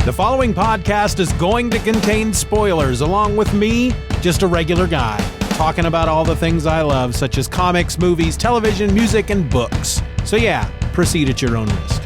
The following podcast is going to contain spoilers, along with me, just a regular guy, talking about all the things I love, such as comics, movies, television, music, and books. So yeah, proceed at your own risk.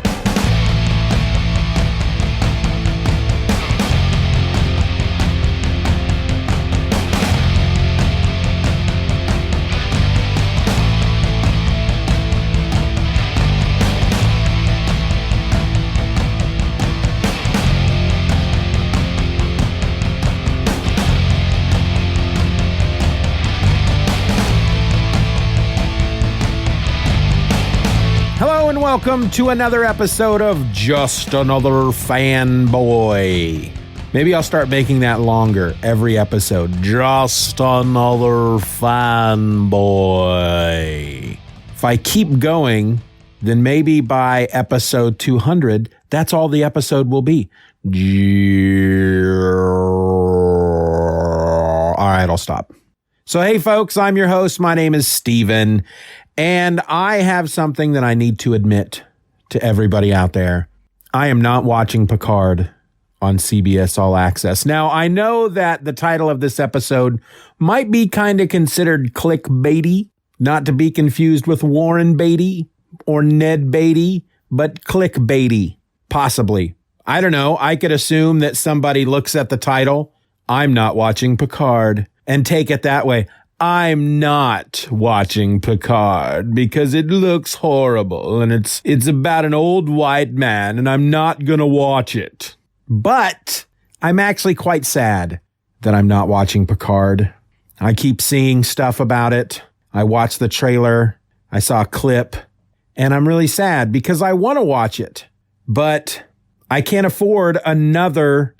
Welcome to another episode of Just Another Fanboy. Maybe I'll start making that longer every episode. Just Another Fanboy. If I keep going, then maybe by episode 200, that's all the episode will be. All right, I'll stop. So, hey, folks, I'm your host. My name is Steven. And I have something that I need to admit to everybody out there. I am not watching Picard on CBS All Access. Now, I know that the title of this episode might be kind of considered clickbaity, not to be confused with Warren Beatty or Ned Beatty, but clickbaity, possibly. I don't know. I could assume that somebody looks at the title, I'm not watching Picard, and take it that way. I'm not watching Picard because it looks horrible and it's about an old white man and I'm not going to watch it. But I'm actually quite sad that I'm not watching Picard. I keep seeing stuff about it. I watched the trailer. I saw a clip and I'm really sad because I want to watch it, but I can't afford another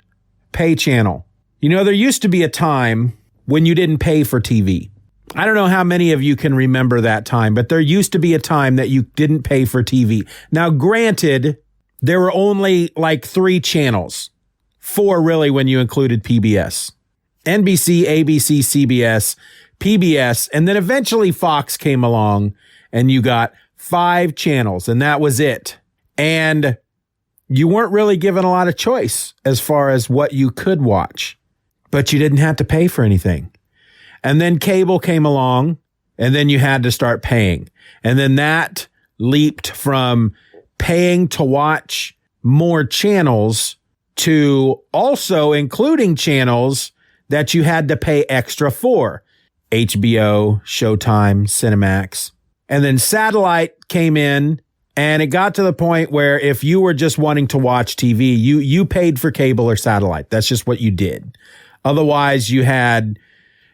pay channel. You know, there used to be a time when you didn't pay for TV. I don't know how many of you can remember that time, but there used to be a time that you didn't pay for TV. Now, granted, there were only like 3 channels, 4 really when you included PBS. NBC, ABC, CBS, PBS, and then eventually Fox came along and you got 5 channels and that was it. And you weren't really given a lot of choice as far as what you could watch. But you didn't have to pay for anything. And then cable came along, and then you had to start paying. And then that leaped from paying to watch more channels to also including channels that you had to pay extra for. HBO, Showtime, Cinemax. And then satellite came in, and it got to the point where if you were just wanting to watch TV, you paid for cable or satellite. That's just what you did. Otherwise, you had,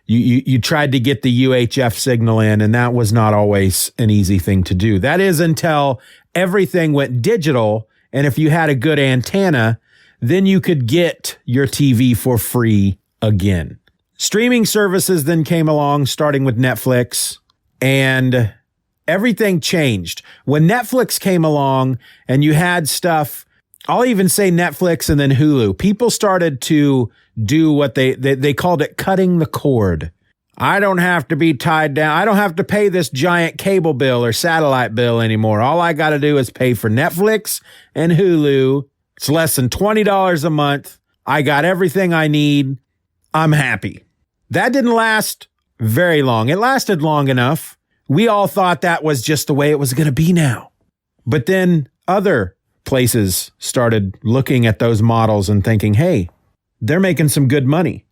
you tried to get the UHF signal in, and that was not always an easy thing to do. That is until everything went digital, and if you had a good antenna, then you could get your TV for free again. Streaming services then came along, starting with Netflix, and everything changed. When Netflix came along, and you had stuff, I'll even say Netflix and then Hulu, people started to do what they called it cutting the cord. I don't have to be tied down. I don't have to pay this giant cable bill or satellite bill anymore. All I got to do is pay for Netflix and Hulu. It's less than $20 a month. I got everything I need. I'm happy. That didn't last very long. It lasted long enough. We all thought that was just the way it was going to be now. But then other places started looking at those models and thinking, hey, they're making some good money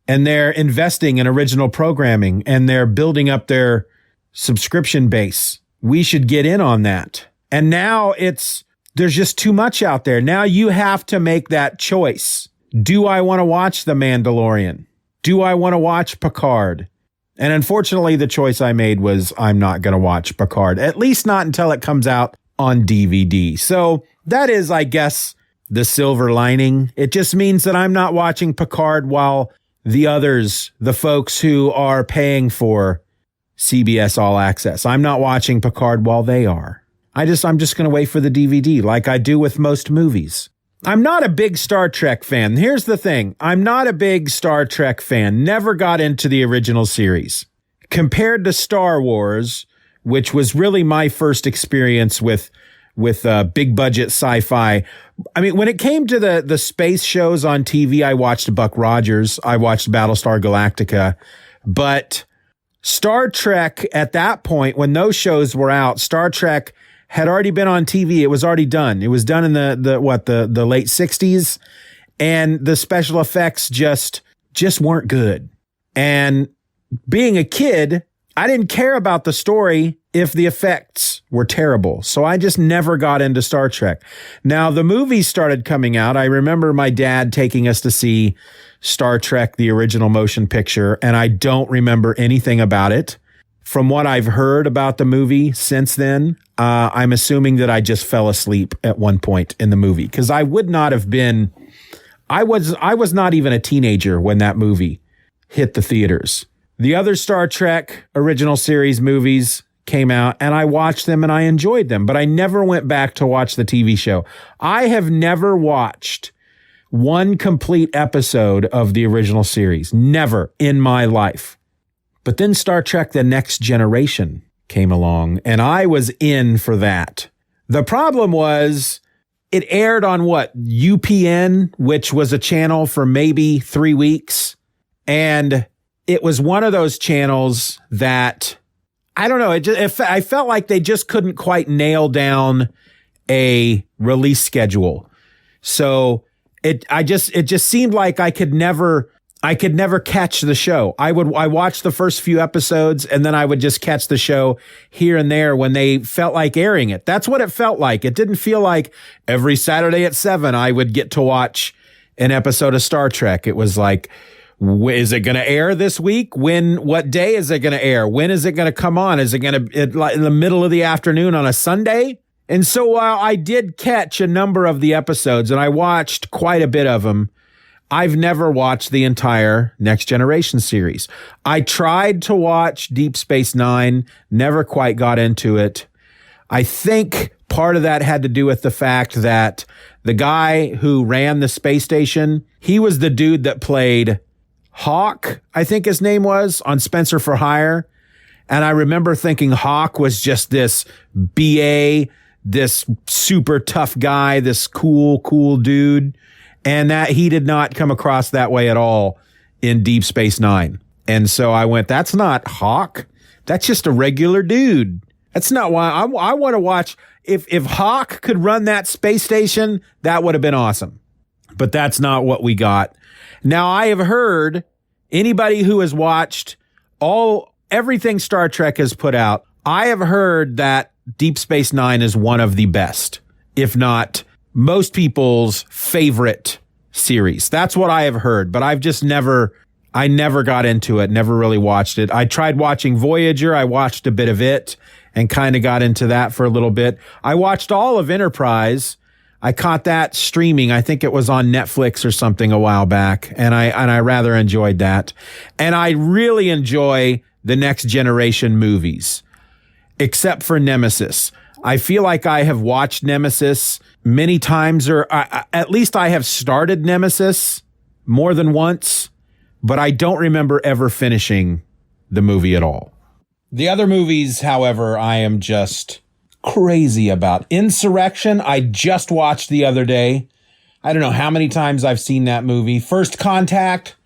and they're investing in original programming and they're building up their subscription base. We should get in on that. And now there's just too much out there. Now you have to make that choice. Do I want to watch The Mandalorian? Do I want to watch Picard? And unfortunately, the choice I made was I'm not going to watch Picard, at least not until it comes out on DVD. So that is, I guess, the silver lining. It just means that I'm not watching Picard while the others, the folks who are paying for CBS All Access, I'm not watching Picard while they are. I'm just going to wait for the DVD like I do with most movies. I'm not a big Star Trek fan. Here's the thing. I'm not a big Star Trek fan. Never got into the original series. Compared to Star Wars, which was really my first experience with with big budget sci-fi. I mean, when it came to the space shows on TV, I watched Buck Rogers. I watched Battlestar Galactica. But Star Trek, at that point, when those shows were out, Star Trek had already been on TV. It was already done. It was done in the late 60s. And the special effects just weren't good. And being a kid, I didn't care about the story if the effects were terrible. So I just never got into Star Trek. Now, the movies started coming out. I remember my dad taking us to see Star Trek, the original motion picture, and I don't remember anything about it. From what I've heard about the movie since then, I'm assuming that I just fell asleep at one point in the movie, because I would not have been... I was not even a teenager when that movie hit the theaters. The other Star Trek original series movies came out, and I watched them and I enjoyed them, but I never went back to watch the TV show. I have never watched one complete episode of the original series. Never in my life. But then Star Trek: The Next Generation came along, and I was in for that. The problem was, it aired on UPN, which was a channel for maybe 3 weeks. And it was one of those channels that, I don't know, I felt like they just couldn't quite nail down a release schedule. So it just seemed like I could never catch the show. I watched the first few episodes, and then I would just catch the show here and there when they felt like airing it. That's what it felt like. It didn't feel like every Saturday at 7 I would get to watch an episode of Star Trek. It was like, is it going to air this week? What day is it going to air? When is it going to come on? Is it going to in the middle of the afternoon on a Sunday? And so while I did catch a number of the episodes, and I watched quite a bit of them, I've never watched the entire Next Generation series. I tried to watch Deep Space Nine, never quite got into it. I think part of that had to do with the fact that the guy who ran the space station, he was the dude that played Hawk, I think his name was, on Spencer for Hire. And I remember thinking Hawk was just this BA, this super tough guy, this cool dude. And that he did not come across that way at all in Deep Space Nine. And so I went, that's not Hawk. That's just a regular dude. That's not why I want to watch. If Hawk could run that space station, that would have been awesome. But that's not what we got. Now, I have heard, anybody who has watched everything Star Trek has put out, I have heard that Deep Space Nine is one of the best, if not most people's favorite series. That's what I have heard, but I've just never got into it, never really watched it. I tried watching Voyager. I watched a bit of it and kind of got into that for a little bit. I watched all of Enterprise. I caught that streaming. I think it was on Netflix or something a while back, and I rather enjoyed that. And I really enjoy the Next Generation movies, except for Nemesis. I feel like I have watched Nemesis many times, or at least I have started Nemesis more than once, but I don't remember ever finishing the movie at all. The other movies, however, I am just crazy about. Insurrection, I just watched the other day. I don't know how many times I've seen that movie. First Contact,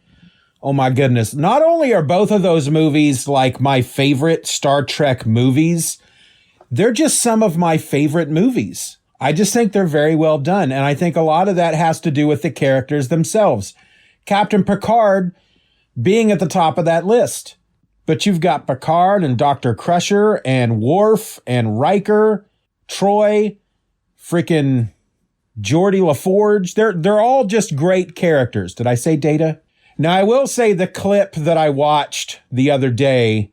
oh my goodness. Not only are both of those movies like my favorite Star Trek movies, they're just some of my favorite movies. I just think they're very well done. And I think a lot of that has to do with the characters themselves. Captain Picard being at the top of that list. But you've got Picard and Dr. Crusher and Worf and Riker, Troy, freaking Geordi LaForge. They're all just great characters. Did I say Data? Now, I will say the clip that I watched the other day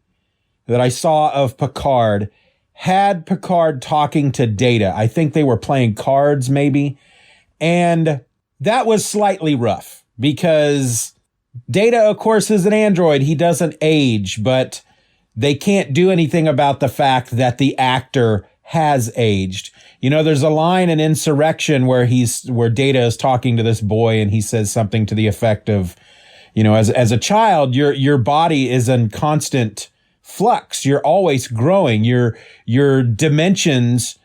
that I saw of Picard had Picard talking to Data. I think they were playing cards maybe. And that was slightly rough because Data, of course, is an android. He doesn't age, but they can't do anything about the fact that the actor has aged. You know, there's a line in Insurrection where Data is talking to this boy and he says something to the effect of, you know, as a child, your body is in constant flux. You're always growing. Your dimensions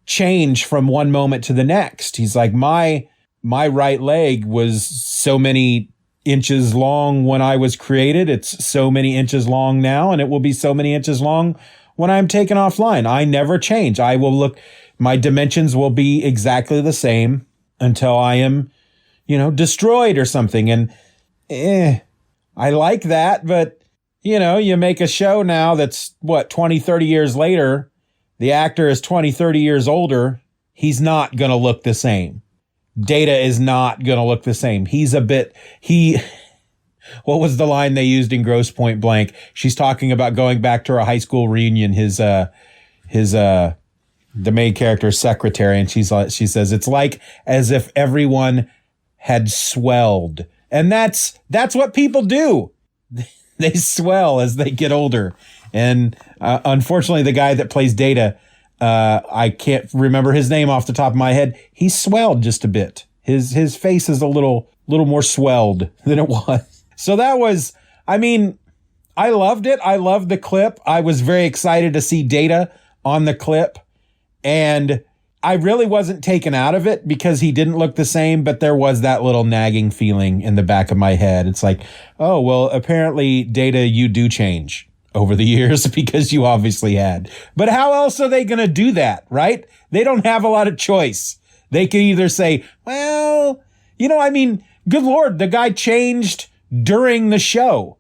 change from one moment to the next. He's like, my right leg was so many inches long when I was created. It's so many inches long now, and it will be so many inches long when I'm taken offline. I never change. I will look, my dimensions will be exactly the same until I am, destroyed or something. And I like that, but you make a show now that's 20, 30 years later. The actor is 20, 30 years older. He's not going to look the same. Data is not going to look the same. What was the line they used in Grosse Point Blank? She's talking about going back to her high school reunion, the main character's secretary. And she says, it's like as if everyone had swelled. And that's what people do. They swell as they get older. And unfortunately, the guy that plays Data, I can't remember his name off the top of my head. He's swelled just a bit. His face is a little more swelled than it was. So that was, I loved it. I loved the clip. I was very excited to see Data on the clip. And I really wasn't taken out of it because he didn't look the same, but there was that little nagging feeling in the back of my head. It's like, oh, well, apparently, Data, you do change over the years because you obviously had. But how else are they going to do that, right? They don't have a lot of choice. They can either say, well, good Lord, the guy changed during the show.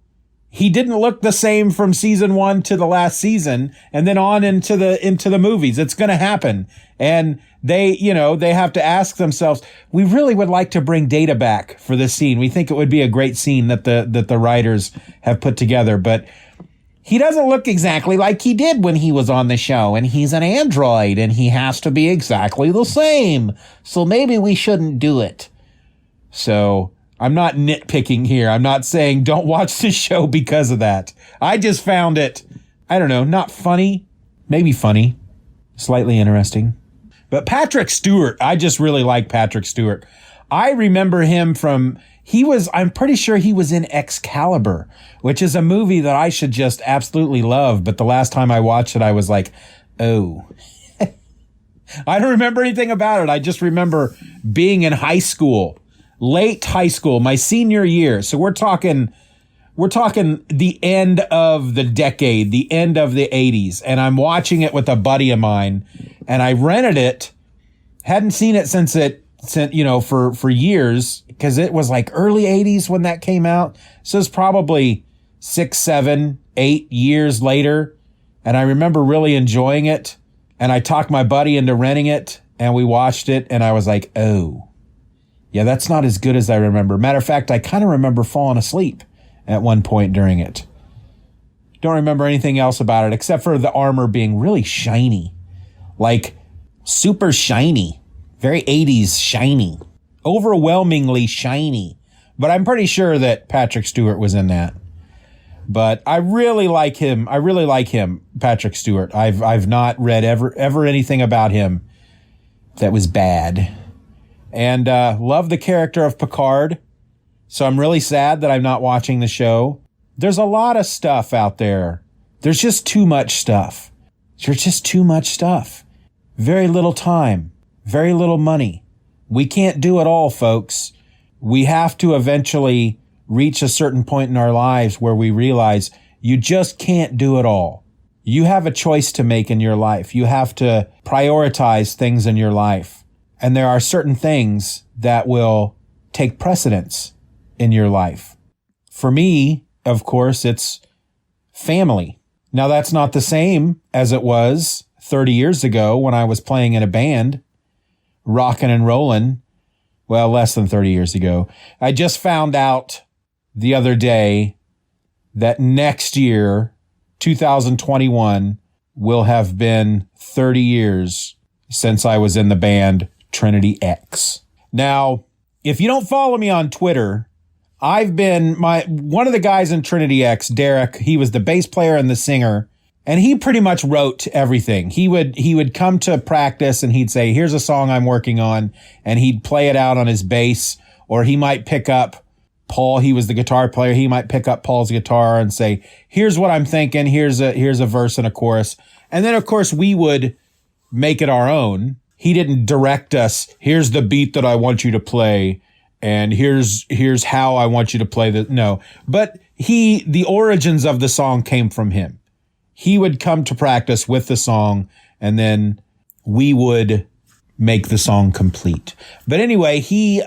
He didn't look the same from season 1 to the last season and then on into the movies. It's going to happen. And they have to ask themselves, we really would like to bring Data back for this scene. We think it would be a great scene that the writers have put together, but he doesn't look exactly like he did when he was on the show, and he's an android, and he has to be exactly the same. So maybe we shouldn't do it. So I'm not nitpicking here. I'm not saying don't watch the show because of that. I just found it, I don't know, not funny, maybe funny, slightly interesting. But Patrick Stewart, I just really like Patrick Stewart. I remember him from... I'm pretty sure he was in Excalibur, which is a movie that I should just absolutely love. But the last time I watched it, I was like, oh, I don't remember anything about it. I just remember being in high school, late high school, my senior year. So we're talking the end of the decade, the end of the 80s. And I'm watching it with a buddy of mine, and I rented it. Hadn't seen it since for years, because it was like early 80s when that came out. So it's probably 6, 7, 8 years later. And I remember really enjoying it. And I talked my buddy into renting it, and we watched it, and I was like, oh, yeah, that's not as good as I remember. Matter of fact, I kind of remember falling asleep at one point during it. Don't remember anything else about it except for the armor being really shiny, like super shiny. Very 80s shiny, overwhelmingly shiny. But I'm pretty sure that Patrick Stewart was in that. But I really like him. Patrick Stewart. I've not read ever anything about him that was bad. And love the character of Picard. So I'm really sad that I'm not watching the show. There's a lot of stuff out there. There's just too much stuff. There's just too much stuff. Very little time. Very little money. We can't do it all, folks. We have to eventually reach a certain point in our lives where we realize you just can't do it all. You have a choice to make in your life. You have to prioritize things in your life. And there are certain things that will take precedence in your life. For me, of course, it's family. Now, that's not the same as it was 30 years ago when I was playing in a band. Rockin' and rollin', well, less than 30 years ago. I just found out the other day that next year, 2021, will have been 30 years since I was in the band Trinity X. Now, if you don't follow me on Twitter, I've been one of the guys in Trinity X, Derek, he was the bass player and the singer. And he pretty much wrote everything. He would come to practice and he'd say, here's a song I'm working on. And he'd play it out on his bass, or he might pick up Paul. He was the guitar player. He might pick up Paul's guitar and say, here's what I'm thinking. Here's a verse and a chorus. And then of course we would make it our own. He didn't direct us. Here's the beat that I want you to play. And here's how I want you to play the, no, but the origins of the song came from him. He would come to practice with the song, and then we would make the song complete. But anyway, he's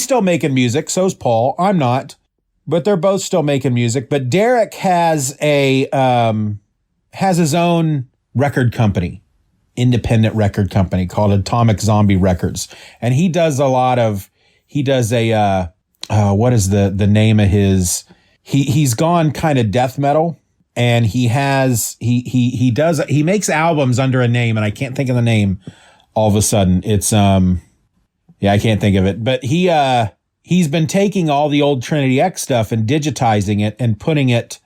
still making music. So's Paul. I'm not, but they're both still making music. But Derek has his own record company, independent record company called Atomic Zombie Records. And he does what is the name of his, he's gone kind of death metal, and he makes albums under a name, and I can't think of the name all of a sudden. It's, I can't think of it, but he's been taking all the old Trinity X stuff and digitizing it and putting it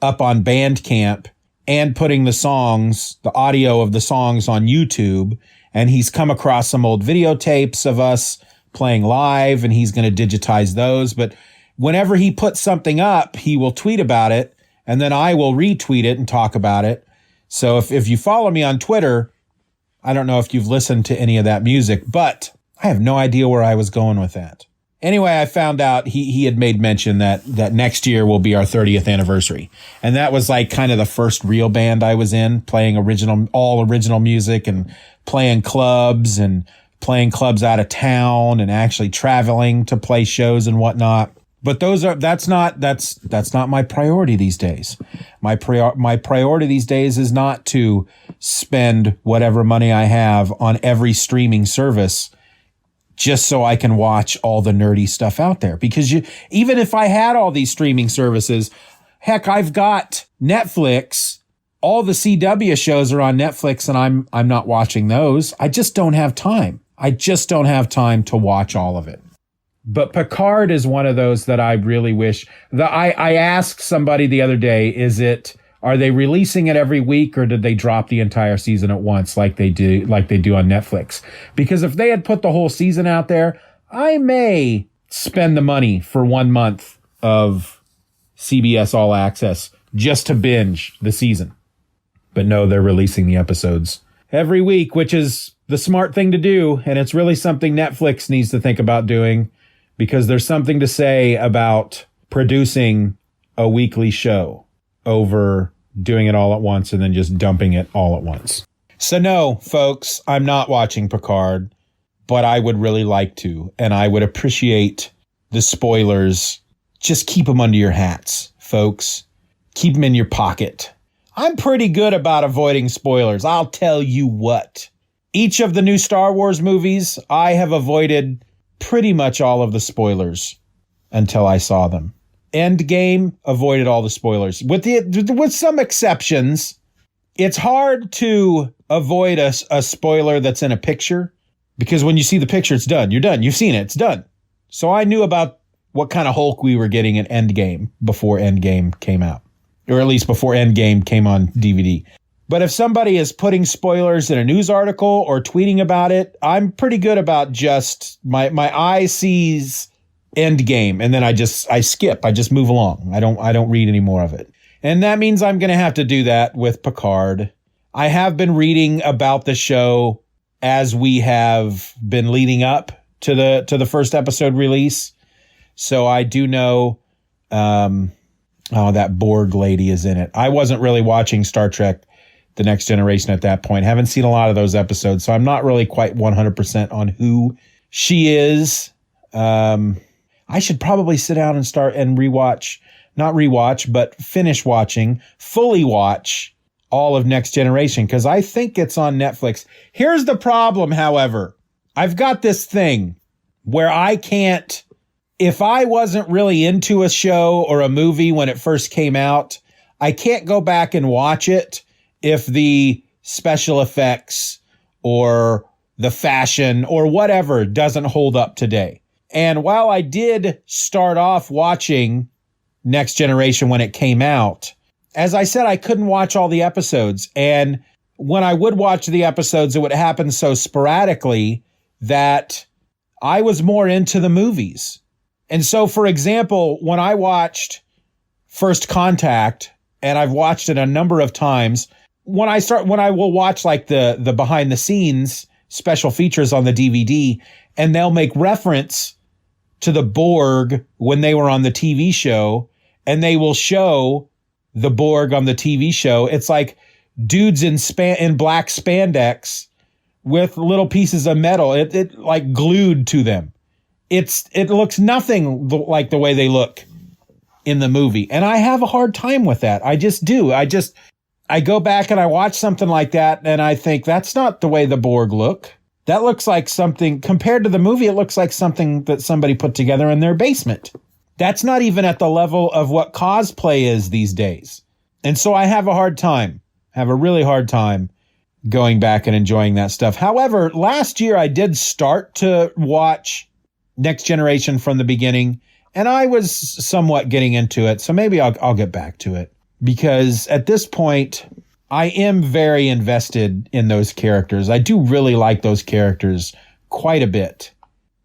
up on Bandcamp and putting the audio of the songs on YouTube. And he's come across some old videotapes of us playing live, and he's going to digitize those. But whenever he puts something up, he will tweet about it, and then I will retweet it and talk about it. So if you follow me on Twitter, I don't know if you've listened to any of that music, but I have no idea where I was going with that. Anyway, I found out he had made mention that next year will be our 30th anniversary. And that was like kind of the first real band I was in, playing all original music and playing clubs out of town and actually traveling to play shows and whatnot. But that's not my priority these days. My priority these days is not to spend whatever money I have on every streaming service just so I can watch all the nerdy stuff out there. Because even if I had all these streaming services, heck, I've got Netflix. All the CW shows are on Netflix, and I'm not watching those. I just don't have time. I just don't have time to watch all of it. But Picard is one of those that I really wish that I asked somebody the other day, are they releasing it every week, or did they drop the entire season at once like they do on Netflix? Because if they had put the whole season out there, I may spend the money for 1 month of CBS All Access just to binge the season. But no, they're releasing the episodes every week, which is the smart thing to do. And it's really something Netflix needs to think about doing, because there's something to say about producing a weekly show over doing it all at once and then just dumping it all at once. So no, folks, I'm not watching Picard, but I would really like to. And I would appreciate the spoilers. Just keep them under your hats, folks. Keep them in your pocket. I'm pretty good about avoiding spoilers. I'll tell you what. Each of the new Star Wars movies, I have avoided pretty much all of the spoilers until I saw them. Endgame, avoided all the spoilers. With some exceptions, it's hard to avoid a spoiler that's in a picture, because when you see the picture, it's done. You're done. You've seen it. It's done. So I knew about what kind of Hulk we were getting at Endgame before Endgame came out, or at least before Endgame came on DVD. But if somebody is putting spoilers in a news article or tweeting about it, I'm pretty good about just my eye sees Endgame, and then I skip. I just move along. I don't read any more of it. And that means I'm going to have to do that with Picard. I have been reading about the show as we have been leading up to the first episode release. So I do know that Borg lady is in it. I wasn't really watching Star Trek The Next Generation at that point. Haven't seen a lot of those episodes, so I'm not really quite 100% on who she is. I should probably sit down and start and finish watching, fully watch all of Next Generation, because I think it's on Netflix. Here's the problem, however. I've got this thing where I can't, if I wasn't really into a show or a movie when it first came out, I can't go back and watch it if the special effects or the fashion or whatever doesn't hold up today. And while I did start off watching Next Generation when it came out, as I said, I couldn't watch all the episodes. And when I would watch the episodes, it would happen so sporadically that I was more into the movies. And so, for example, when I watched First Contact, and I've watched it a number of times, when I will watch like the behind the scenes special features on the DVD, and they'll make reference to the Borg when they were on the TV show, and they will show the Borg on the TV show. It's like dudes in black spandex with little pieces of metal, it like glued to them. It looks nothing like the way they look in the movie. And I have a hard time with that. I just do. I go back and I watch something like that and I think that's not the way the Borg look. That looks like something, compared to the movie, it looks like something that somebody put together in their basement. That's not even at the level of what cosplay is these days. And so I have a really hard time going back and enjoying that stuff. However, last year I did start to watch Next Generation from the beginning, and I was somewhat getting into it. So maybe I'll get back to it, because at this point I am very invested in those characters. I do really like those characters quite a bit.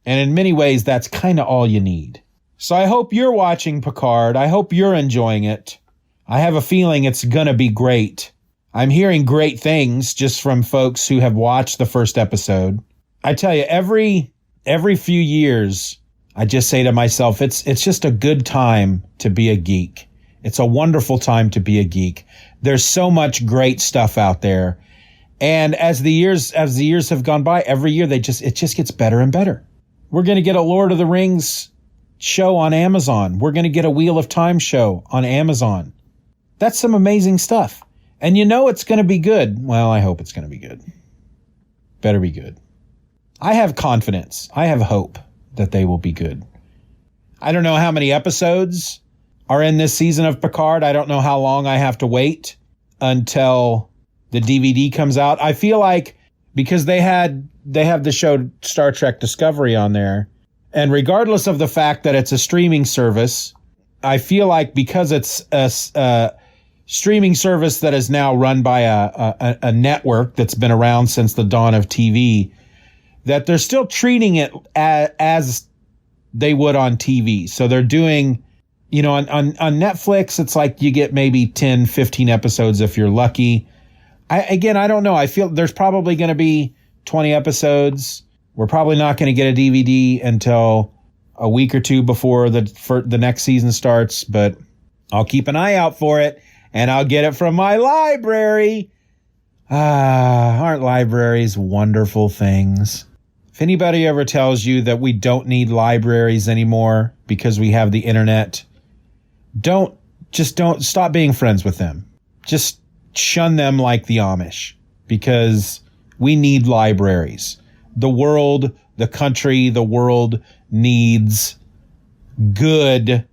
And in many ways, that's kind of all you need. So I hope you're watching Picard. I hope you're enjoying it. I have a feeling it's going to be great. I'm hearing great things just from folks who have watched the first episode. I tell you, every few years, I just say to myself, it's just a good time to be a geek. It's a wonderful time to be a geek. There's so much great stuff out there. And as the years have gone by, every year it just gets better and better. We're going to get a Lord of the Rings show on Amazon. We're going to get a Wheel of Time show on Amazon. That's some amazing stuff. And you know it's going to be good. Well, I hope it's going to be good. Better be good. I have confidence. I have hope that they will be good. I don't know how many episodes are in this season of Picard. I don't know how long I have to wait until the DVD comes out. I feel like because they have the show Star Trek Discovery on there, and regardless of the fact that it's a streaming service, I feel like because it's a streaming service that is now run by a network that's been around since the dawn of TV, that they're still treating it as they would on TV. So they're doing, on Netflix, it's like you get maybe 10, 15 episodes if you're lucky. I don't know. I feel there's probably going to be 20 episodes. We're probably not going to get a DVD until a week or two before the next season starts, but I'll keep an eye out for it, and I'll get it from my library. Aren't libraries wonderful things? If anybody ever tells you that we don't need libraries anymore because we have the internet, don't stop being friends with them. Just shun them like the Amish, because we need libraries. The world, the country, the world needs good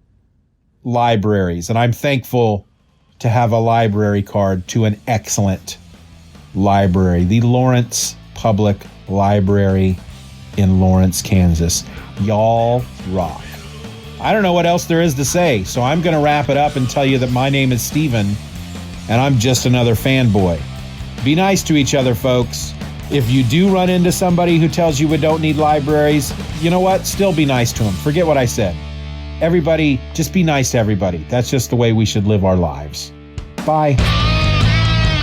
libraries. And I'm thankful to have a library card to an excellent library, the Lawrence Public Library in Lawrence, Kansas. Y'all rock. I don't know what else there is to say, so I'm going to wrap it up and tell you that my name is Steven, and I'm just another fanboy. Be nice to each other, folks. If you do run into somebody who tells you we don't need libraries, you know what? Still be nice to them. Forget what I said. Everybody, just be nice to everybody. That's just the way we should live our lives. Bye.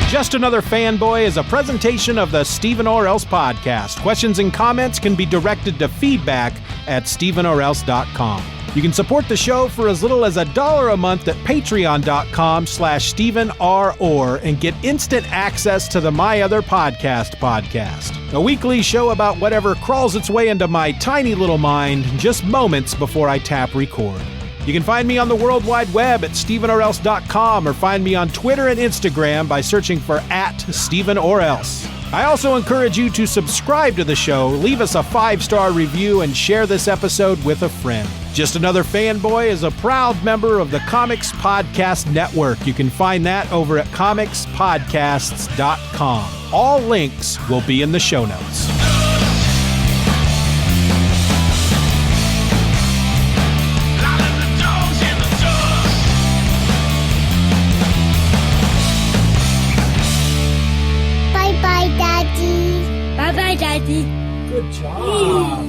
Just Another Fanboy is a presentation of the Stephen or Else podcast. Questions and comments can be directed to feedback@stephenorelse.com. You can support the show for as little as $1 a month at patreon.com/StephenROr and get instant access to the My Other podcast, a weekly show about whatever crawls its way into my tiny little mind just moments before I tap record. You can find me on the World Wide Web at stephenorelse.com, or find me on Twitter and Instagram by searching for @StephenOrElse. I also encourage you to subscribe to the show, leave us a 5-star review, and share this episode with a friend. Just Another Fanboy is a proud member of the Comics Podcast Network. You can find that over at comicspodcasts.com. All links will be in the show notes. Bye-bye, Daddy. Bye-bye, Daddy. Good job.